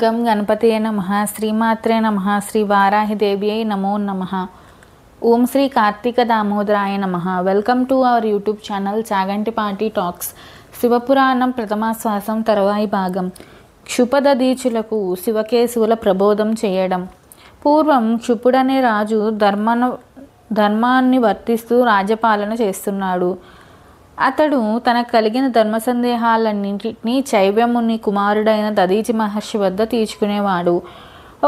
గం గణపతయే నమః. శ్రీమాత్రే నమః. శ్రీ వారాహిదేవ్యై నమో నమః. ఓం శ్రీ కార్తీక దామోదరాయ నమః. Welcome to our YouTube channel Chagantipati talks. శివపురాణం ప్రథమాశ్వాసం తరువాయి భాగం. క్షుపదదీచులకు శివకేశవుల ప్రబోధం చేయడం. పూర్వం క్షుపుడనే రాజు ధర్మాన్ని వర్తిస్తూ రాజ్యపాలన చేస్తున్నాడు. అతడు తనకు కలిగిన ధర్మ సందేహాలన్నింటినీ చైవ్యముని కుమారుడైన దదీచి మహర్షి వద్ద తీర్చుకునేవాడు.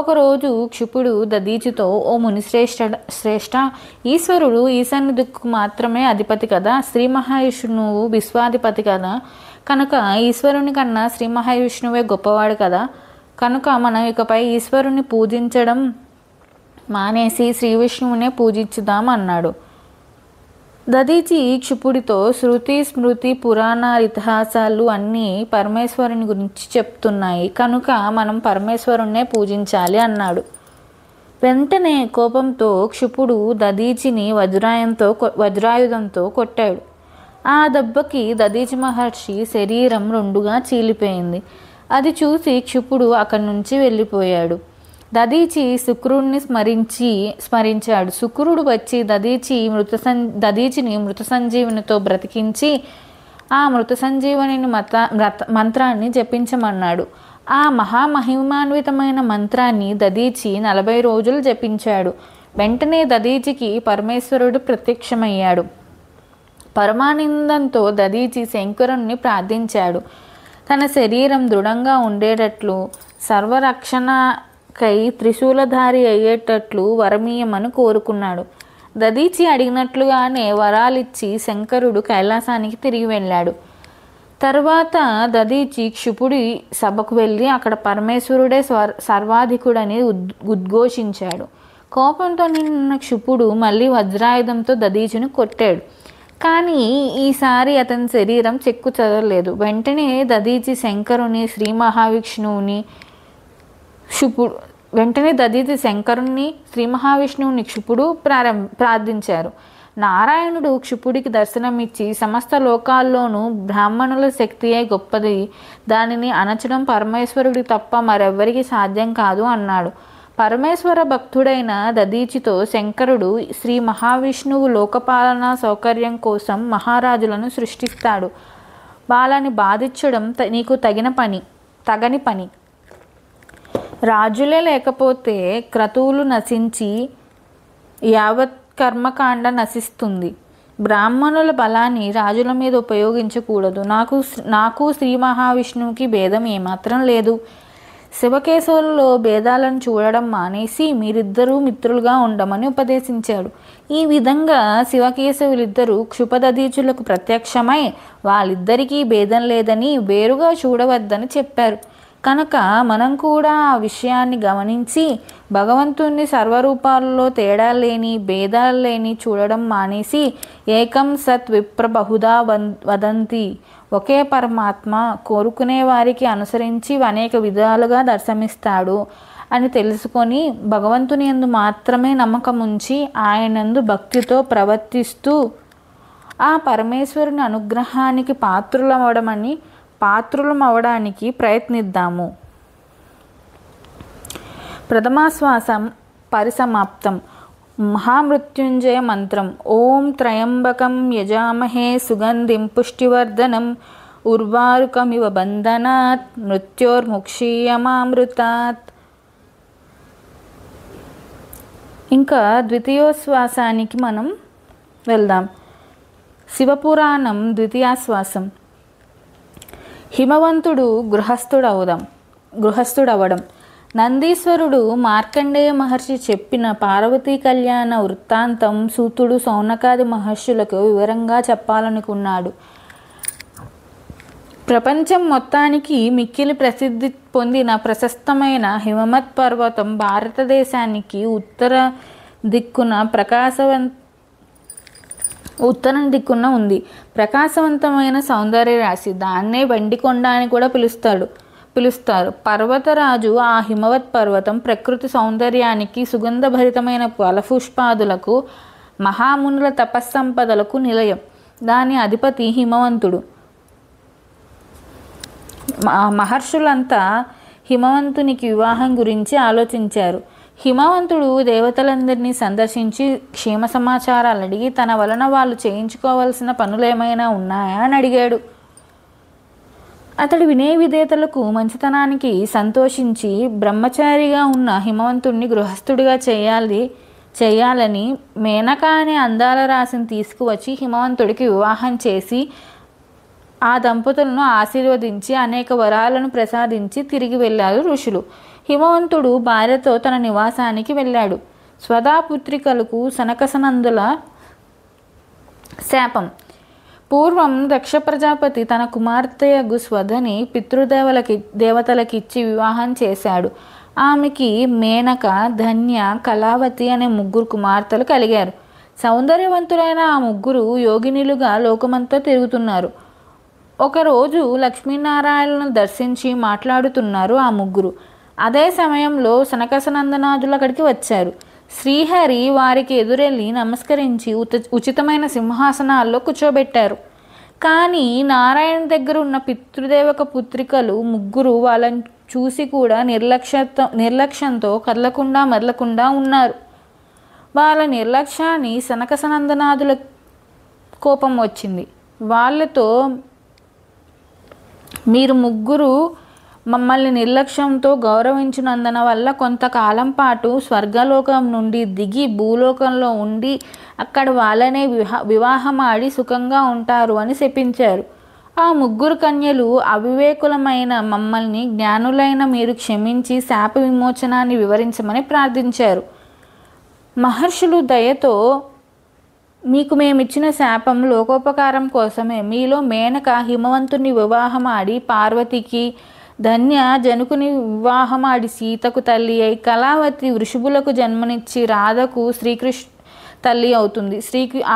ఒకరోజు క్షుపుడు దదీచితో, ఓ ముని శ్రేష్ఠ, ఈశ్వరుడు ఈశాన్యుదిక్కు మాత్రమే అధిపతి కదా, శ్రీ మహావిష్ణువు విశ్వాధిపతి కదా, కనుక ఈశ్వరుని కన్నా శ్రీ మహావిష్ణువే గొప్పవాడు కదా, కనుక మనం ఇకపై ఈశ్వరుని పూజించడం మానేసి శ్రీ విష్ణువునే పూజించుదాం అన్నాడు. దదీచి క్షుపుడితో, శృతి స్మృతి పురాణ ఇతిహాసాలు అన్నీ పరమేశ్వరుని గురించి చెప్తున్నాయి, కనుక మనం పరమేశ్వరుణ్ణే పూజించాలి అన్నాడు. వెంటనే కోపంతో క్షుపుడు దదీచిని వజ్రాయుధంతో కొట్టాడు. ఆ దెబ్బకి దదీచి మహర్షి శరీరం రెండుగా చీలిపోయింది. అది చూసి క్షుపుడు అక్కడి నుంచి వెళ్ళిపోయాడు. దదీచి శుక్రుడిని స్మరించాడు. శుక్రుడు వచ్చి దదీచిని మృత సంజీవునితో బ్రతికించి ఆ మృత సంజీవని మంత్రాన్ని జపించమన్నాడు. ఆ మహామహిమాన్వితమైన మంత్రాన్ని దదీచి 40 రోజులు జపించాడు. వెంటనే దదీచికి పరమేశ్వరుడు ప్రత్యక్షమయ్యాడు. పరమానందంతో దదీచి శంకరుణ్ణి ప్రార్థించాడు. తన శరీరం దృఢంగా ఉండేటట్లు, సర్వరక్షణకై త్రిశూలధారి అయ్యేటట్లు వరమీయమని కోరుకున్నాడు. దదీచి అడిగినట్లుగానే వరాలిచ్చి శంకరుడు కైలాసానికి తిరిగి వెళ్ళాడు. తర్వాత దదీచి క్షుపుడి సభకు వెళ్ళి అక్కడ పరమేశ్వరుడే సర్వాధికుడని ఉద్ఘోషించాడు. కోపంతో నిన్న క్షుపుడు మళ్ళీ వజ్రాయుధంతో దదీచిని కొట్టాడు. కానీ ఈసారి అతని శరీరం చెక్కు చెదరలేదు. వెంటనే దదీచి శంకరుని శ్రీ మహావిష్ణువుని క్షుపుడు ప్రార్థించారు. నారాయణుడు క్షుపుడికి దర్శనమిచ్చి, సమస్త లోకాల్లోనూ బ్రాహ్మణుల శక్తియే గొప్పది, దానిని అణచడం పరమేశ్వరుడి తప్ప మరెవ్వరికి సాధ్యం కాదు అన్నాడు. పరమేశ్వర భక్తుడైన దదీచితో శంకరుడు, శ్రీ మహావిష్ణువు లోకపాలనా సౌకర్యం కోసం మహారాజులను సృష్టిస్తాడు, వాళ్ళని బాధించడం నీకు తగని పని. రాజులే లేకపోతే క్రతువులు నశించి యావత్ కర్మకాండ నశిస్తుంది. బ్రాహ్మణుల బలాన్ని రాజుల మీద ఉపయోగించకూడదు. నాకు శ్రీ మహావిష్ణువుకి భేదం ఏమాత్రం లేదు. శివకేశవులలో భేదాలను చూడడం మానేసి మీరిద్దరూ మిత్రులుగా ఉండమని ఉపదేశించాడు. ఈ విధంగా శివకేశవులిద్దరూ క్షుపదదీచులకు ప్రత్యక్షమై వాళ్ళిద్దరికీ భేదం లేదని, వేరుగా చూడవద్దని చెప్పారు. కనుక మనం కూడా ఆ విషయాన్ని గమనించి భగవంతుణ్ణి సర్వరూపాలలో తేడా లేని, భేదాలు లేని చూడడం మానేసి, ఏకం సత్ విప్ర బహుదా వదంతి, ఒకే పరమాత్మ కోరుకునే వారికి అనుసరించి అనేక విధాలుగా దర్శనమిస్తాడు అని తెలుసుకొని భగవంతుని యందు మాత్రమే నమ్మకం ఉంచి ఆయనందు భక్తితో ప్రవర్తిస్తూ ఆ పరమేశ్వరుని అనుగ్రహానికి పాత్రులమవడానికి ప్రయత్నిద్దాము. ప్రథమాశ్వాసం పరిసమాప్తం. మహామృత్యుంజయ మంత్రం. ఓం త్రయంబకం యజామహే సుగంధిం పుష్టివర్ధనం ఉర్వారుకమివ బంధనాత్ మృత్యోర్ముక్షీయమామృతాత్. ఇంకా ద్వితీయోశ్వాసానికి మనం వెళ్దాం. శివపురాణం ద్వితీయాశ్వాసం. హిమవంతుడు గృహస్థుడవడం. నందీశ్వరుడు మార్కండేయ మహర్షి చెప్పిన పార్వతీ కళ్యాణ వృత్తాంతం సూతుడు సౌనకాది మహర్షులకు వివరంగా చెప్పాలనుకున్నాడు. ప్రపంచం మొత్తానికి మిక్కిలి ప్రసిద్ధి పొందిన ప్రశస్తమైన హిమవత్ పర్వతం భారతదేశానికి ఉత్తరం దిక్కున ఉంది. ప్రకాశవంతమైన సౌందర్య రాశి, దాన్నే వెండికొండ అని కూడా పిలుస్తారు. పర్వతరాజు ఆ హిమవత్ పర్వతం ప్రకృతి సౌందర్యానికి, సుగంధభరితమైన ఫలపుష్పాదులకు, మహామునుల తపస్సంపదలకు నిలయం. దాని అధిపతి హిమవంతుడు. మహర్షులంతా హిమవంతునికి వివాహం గురించి ఆలోచించారు. హిమవంతుడు దేవతలందరినీ సందర్శించి క్షేమ సమాచారాలు అడిగి తన వలన వాళ్ళు చేయించుకోవాల్సిన పనులేమైనా ఉన్నాయా అని అడిగాడు. అతడి వినయ విధేయతలకు మంచితనానికి సంతోషించి బ్రహ్మచారిగా ఉన్న హిమవంతుడిని గృహస్థుడిగా చేయాలని మేనక అనే అందాల రాశిని తీసుకువచ్చి హిమవంతుడికి వివాహం చేసి ఆ దంపతులను ఆశీర్వదించి అనేక వరాలను ప్రసాదించి తిరిగి వెళ్ళారు ఋషులు. హిమవంతుడు భార్యతో తన నివాసానికి వెళ్ళాడు. స్వదాపుత్రికలకు సనకసనందుల శాపం. పూర్వం దక్ష ప్రజాపతి తన కుమార్తెయగు స్వధని దేవతలకిచ్చి వివాహం చేశాడు. ఆమెకి మేనక, ధన్య, కళావతి అనే 3 కుమార్తెలు కలిగారు. సౌందర్యవంతులైన ఆ 3 యోగినులుగా లోకమంతా తిరుగుతున్నారు. ఒకరోజు లక్ష్మీనారాయణను దర్శించి మాట్లాడుతున్నారు ఆ 3. అదే సమయంలో సనకసనందనాదులు అక్కడికి వచ్చారు. శ్రీహరి వారికి ఎదురెళ్ళి నమస్కరించి ఉచితమైన సింహాసనాల్లో కూర్చోబెట్టారు. కానీ నారాయణ దగ్గర ఉన్న పితృదేవక పుత్రికలు 3 వాళ్ళని చూసి కూడా నిర్లక్ష్యంతో మెదలకుండా ఉన్నారు. వాళ్ళ నిర్లక్ష్యాన్ని సనకసనందనాదుల కోపం వచ్చింది. వాళ్ళతో, మీరు 3 మమ్మల్ని నిర్లక్ష్యంతో గౌరవించినందున వల్ల కొంతకాలం పాటు స్వర్గలోకం నుండి దిగి భూలోకంలో ఉండి అక్కడ వాళ్ళనే వివాహమాడి సుఖంగా ఉంటారు అని శపించారు. ఆ 3 కన్యలు అవివేకులమైన మమ్మల్ని జ్ఞానులైన మీరు క్షమించి శాప విమోచనాన్ని వివరించమని ప్రార్థించారు. మహర్షులు దయతో, మీకు మేమిచ్చిన శాపం లోకోపకారం కోసమే. మీలో మేనక హిమవంతుని వివాహమాడి పార్వతికి, ధన్య జనకుని వివాహమాడి సీతకు తల్లి అయి, కళావతి వృషభులకు జన్మనిచ్చి రాధకు తల్లి అవుతుంది.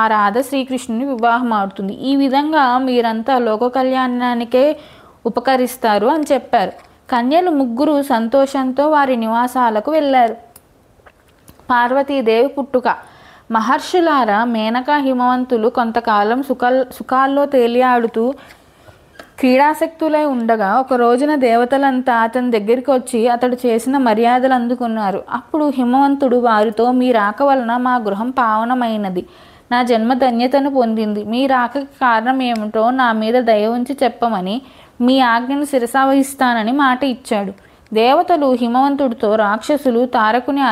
ఆ రాధ శ్రీకృష్ణుని వివాహమాడుతుంది. ఈ విధంగా మీరంతా లోక కళ్యాణానికే ఉపకరిస్తారు అని చెప్పారు. కన్యలు 3 సంతోషంతో వారి నివాసాలకు వెళ్ళారు. పార్వతీదేవి పుట్టుక. మహర్షులారా, మేనక హిమవంతులు కొంతకాలం సుఖాల్లో తేలియాడుతూ క్రీడాసక్తులై ఉండగా ఒక రోజున దేవతలంతా అతని దగ్గరికి వచ్చి అతడు చేసిన మర్యాదలు అందుకున్నారు. అప్పుడు హిమవంతుడు వారితో, మీ రాక వలన మా గృహం పావనమైనది, నా జన్మ ధన్యతను పొందింది. మీ రాకకి కారణం ఏమిటో నా మీద దయ ఉంచి చెప్పమని మీ ఆజ్ఞను శిరసావహిస్తానని మాట ఇచ్చాడు. దేవతలు హిమవంతుడితో, రాక్షసులు తారకుని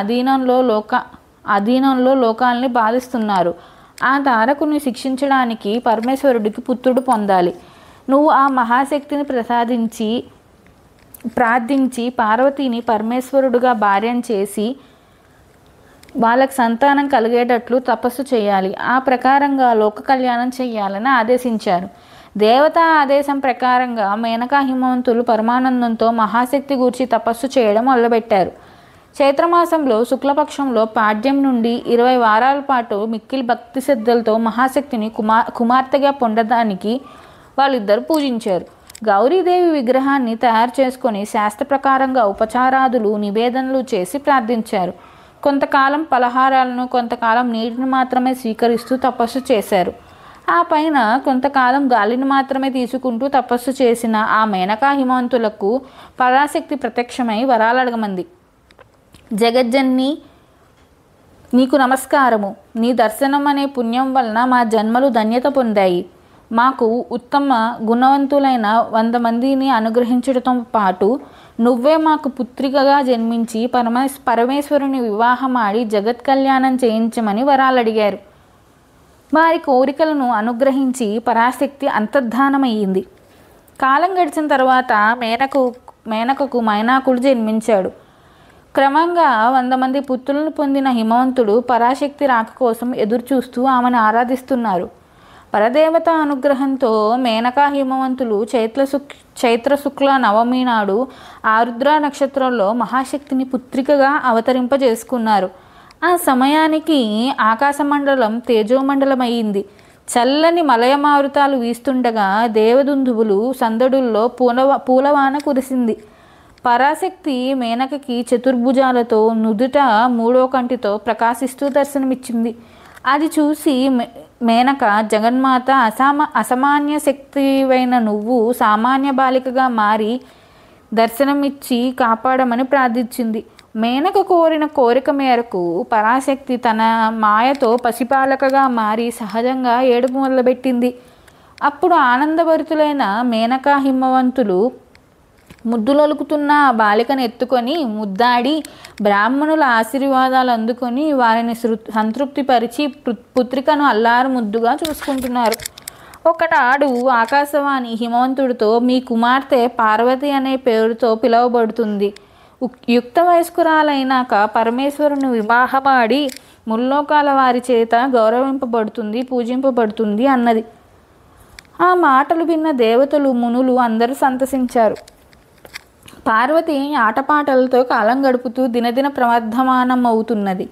అధీనంలో లోకాల్ని బాధిస్తున్నారు. ఆ తారకుని శిక్షించడానికి పరమేశ్వరుడికి పుత్రుడు పొందాలి. నువ్వు ఆ మహాశక్తిని ప్రార్థించి పార్వతిని పరమేశ్వరుడుగా భార్యను చేసి వాళ్ళకి సంతానం కలిగేటట్లు తపస్సు చేయాలి. ఆ ప్రకారంగా లోక కళ్యాణం చేయాలని ఆదేశించారు. దేవతా ఆదేశం ప్రకారంగా మేనకా హిమవంతులు పరమానందంతో మహాశక్తి గూర్చి తపస్సు చేయడం మొదలుపెట్టారు. చైత్రమాసంలో శుక్లపక్షంలో పాడ్యం నుండి 20 వారాల పాటు మిక్కిలి భక్తి శ్రద్ధలతో మహాశక్తిని కుమార్తెగా పొందడానికి వాళ్ళిద్దరు పూజించారు. గౌరీదేవి విగ్రహాన్ని తయారు చేసుకొని శాస్త్ర ప్రకారంగా ఉపచారాదులు నివేదనలు చేసి ప్రార్థించారు. కొంతకాలం పలహారాలను, కొంతకాలం నీటిని మాత్రమే స్వీకరిస్తూ తపస్సు చేశారు. ఆ పైన కొంతకాలం గాలిని మాత్రమే తీసుకుంటూ తపస్సు చేసిన ఆ మేనకా హిమవంతులకు పరాశక్తి ప్రత్యక్షమై వరాలడగమంది. జగజ్జన్ని, నీకు నమస్కారము. నీ దర్శనం అనే పుణ్యం వలన మా జన్మలు ధన్యత పొందాయి. మాకు ఉత్తమ గుణవంతులైన 100 మందిని అనుగ్రహించడంతో పాటు నువ్వే మాకు పుత్రికగా జన్మించి పరమేశ్వరుని వివాహమాడి జగత్ కళ్యాణం చేయించమని వరాలడిగారు. వారి కోరికలను అనుగ్రహించి పరాశక్తి అంతర్ధానమయ్యింది. కాలం గడిచిన తర్వాత మేనకకు మైనాకుడు జన్మించాడు. క్రమంగా 100 మంది పుత్రులను పొందిన హిమవంతుడు పరాశక్తి రాక కోసం ఎదురుచూస్తూ ఆమెను ఆరాధిస్తున్నారు. పరదేవత అనుగ్రహంతో మేనకా హిమవంతులు చైత్ర శుక్ల నవమి నాడు ఆరుద్ర నక్షత్రంలో మహాశక్తిని పుత్రికగా అవతరింపజేసుకున్నారు. ఆ సమయానికి ఆకాశమండలం తేజోమండలమయ్యింది. చల్లని మలయమారుతాలు వీస్తుండగా దేవదుందువులు సందడుల్లో పూలవాన కురిసింది. పరాశక్తి మేనకకి చతుర్భుజాలతో నుదుట 3వ కంటితో ప్రకాశిస్తూ దర్శనమిచ్చింది. అది చూసి మేనక, జగన్మాత, అసామాన్య శక్తివైన నువ్వు సామాన్య బాలికగా మారి దర్శనమిచ్చి కాపాడమని ప్రార్థించింది. మేనక కోరిన కోరిక మేరకు పరాశక్తి తన మాయతో పసిపాలకగా మారి సహజంగా ఏడుపు మొదలుపెట్టింది. అప్పుడు ఆనందభరితులైన మేనకా హిమవంతులు ముద్దులొలుకుతున్న ఆ బాలికను ఎత్తుకొని ముద్దాడి బ్రాహ్మణుల ఆశీర్వాదాలు అందుకొని వారిని సంతృప్తిపరిచి పుత్రికను అల్లారు ముద్దుగా చూసుకుంటున్నారు. ఒకనాడు ఆకాశవాణి హిమవంతుడితో, మీ కుమార్తె పార్వతి అనే పేరుతో పిలువబడుతుంది. యుక్త వయస్కురాలైనాక పరమేశ్వరుని వివాహమాడి ముల్లోకాల వారి చేత గౌరవింపబడుతుంది, పూజింపబడుతుంది అన్నది. ఆ మాటలు విన్న దేవతలు, మునులు అందరూ సంతసించారు. పార్వతి ఆటపాటలతో కాలం గడుపుతూ దినదిన ప్రవర్ధమానం అవుతున్నది.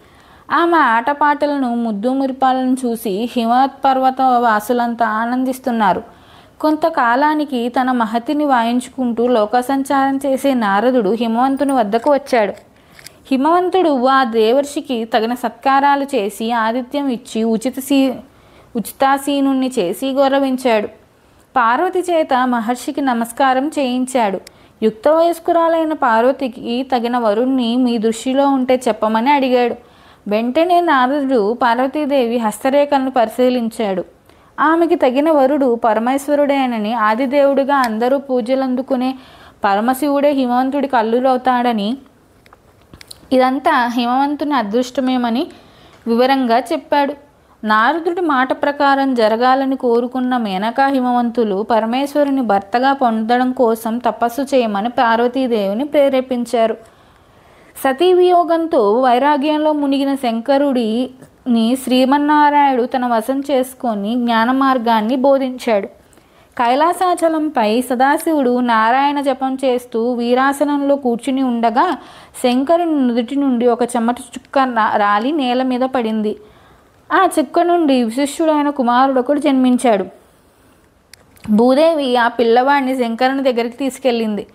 ఆమె ఆటపాటలను, ముద్దు మురిపాలను చూసి హిమవత్పర్వత వాసులంతా ఆనందిస్తున్నారు. కొంతకాలానికి తన మహతిని వాయించుకుంటూ లోకసంచారం చేసే నారదుడు హిమవంతుని వద్దకు వచ్చాడు. హిమవంతుడు ఆ దేవర్షికి తగిన సత్కారాలు చేసి ఆతిథ్యం ఇచ్చి ఉచితాసీనుణ్ణి చేసి గౌరవించాడు. పార్వతి చేత మహర్షికి నమస్కారం చేయించాడు. యుక్త వయస్కురాలైన పార్వతికి తగిన వరుణ్ణి మీ దృష్టిలో ఉంటే చెప్పమని అడిగాడు. వెంటనే నారదుడు పార్వతీదేవి హస్తరేఖలను పరిశీలించాడు. ఆమెకి తగిన వరుడు పరమేశ్వరుడేనని, ఆదిదేవుడిగా అందరూ పూజలందుకునే పరమశివుడే హిమవంతుడికి అల్లుడవుతాడని, ఇదంతా హిమవంతుని అదృష్టమేమని వివరంగా చెప్పాడు. నారదుడి మాట ప్రకారం జరగాలని కోరుకున్న మేనకా హిమవంతులు పరమేశ్వరుని భర్తగా పొందడం కోసం తపస్సు చేయమని పార్వతీదేవిని ప్రేరేపించారు. సతీ వియోగంతో వైరాగ్యంలో మునిగిన శంకరుడిని శ్రీమన్నారాయణుడు తన వశం చేసుకొని జ్ఞాన మార్గాన్ని బోధించాడు. కైలాసాచలంపై సదాశివుడు నారాయణ జపం చేస్తూ వీరాసనంలో కూర్చుని ఉండగా శంకరుని నుదుటి నుండి ఒక చెమట చుక్క రాలి నేల మీద పడింది. ఆ చుక్క నుండి విశిష్టుడైన కుమారుడు ఒకడు జన్మించాడు. భూదేవి ఆ పిల్లవాడిని శంకరుని దగ్గరికి తీసుకెళ్ళింది.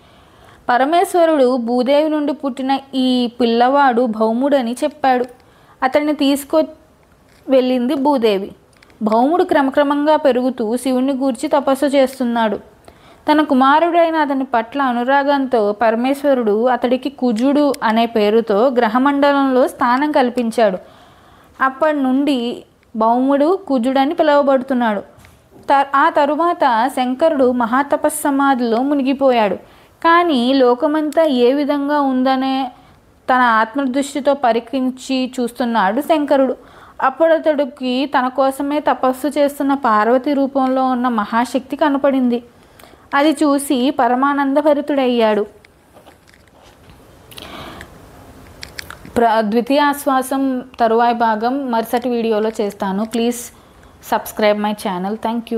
పరమేశ్వరుడు భూదేవి నుండి పుట్టిన ఈ పిల్లవాడు భౌముడని చెప్పాడు. అతన్ని వెళ్ళింది భూదేవి. భౌముడు క్రమక్రమంగా పెరుగుతూ శివుని గూర్చి తపస్సు చేస్తున్నాడు. తన కుమారుడైన అతని పట్ల అనురాగంతో పరమేశ్వరుడు అతడికి కుజుడు అనే పేరుతో గ్రహమండలంలో స్థానం కల్పించాడు. అప్పటి నుండి భౌముడు కుజుడని పిలువబడుతున్నాడు. ఆ తరువాత శంకరుడు మహాతపస్సమాధిలో మునిగిపోయాడు. కానీ లోకమంతా ఏ విధంగా ఉందనే తన ఆత్మదృష్టితో పరికించి చూస్తున్నాడు శంకరుడు. అప్పుడు అతడికి తన కోసమే తపస్సు చేస్తున్న పార్వతి రూపంలో ఉన్న మహాశక్తి కనపడింది. అది చూసి పరమానందభరితుడయ్యాడు. ద్వితీయాశ్వాసం తరువాయి భాగం మరుసటి వీడియోలో చేస్తాను. Please subscribe my channel. Thank you.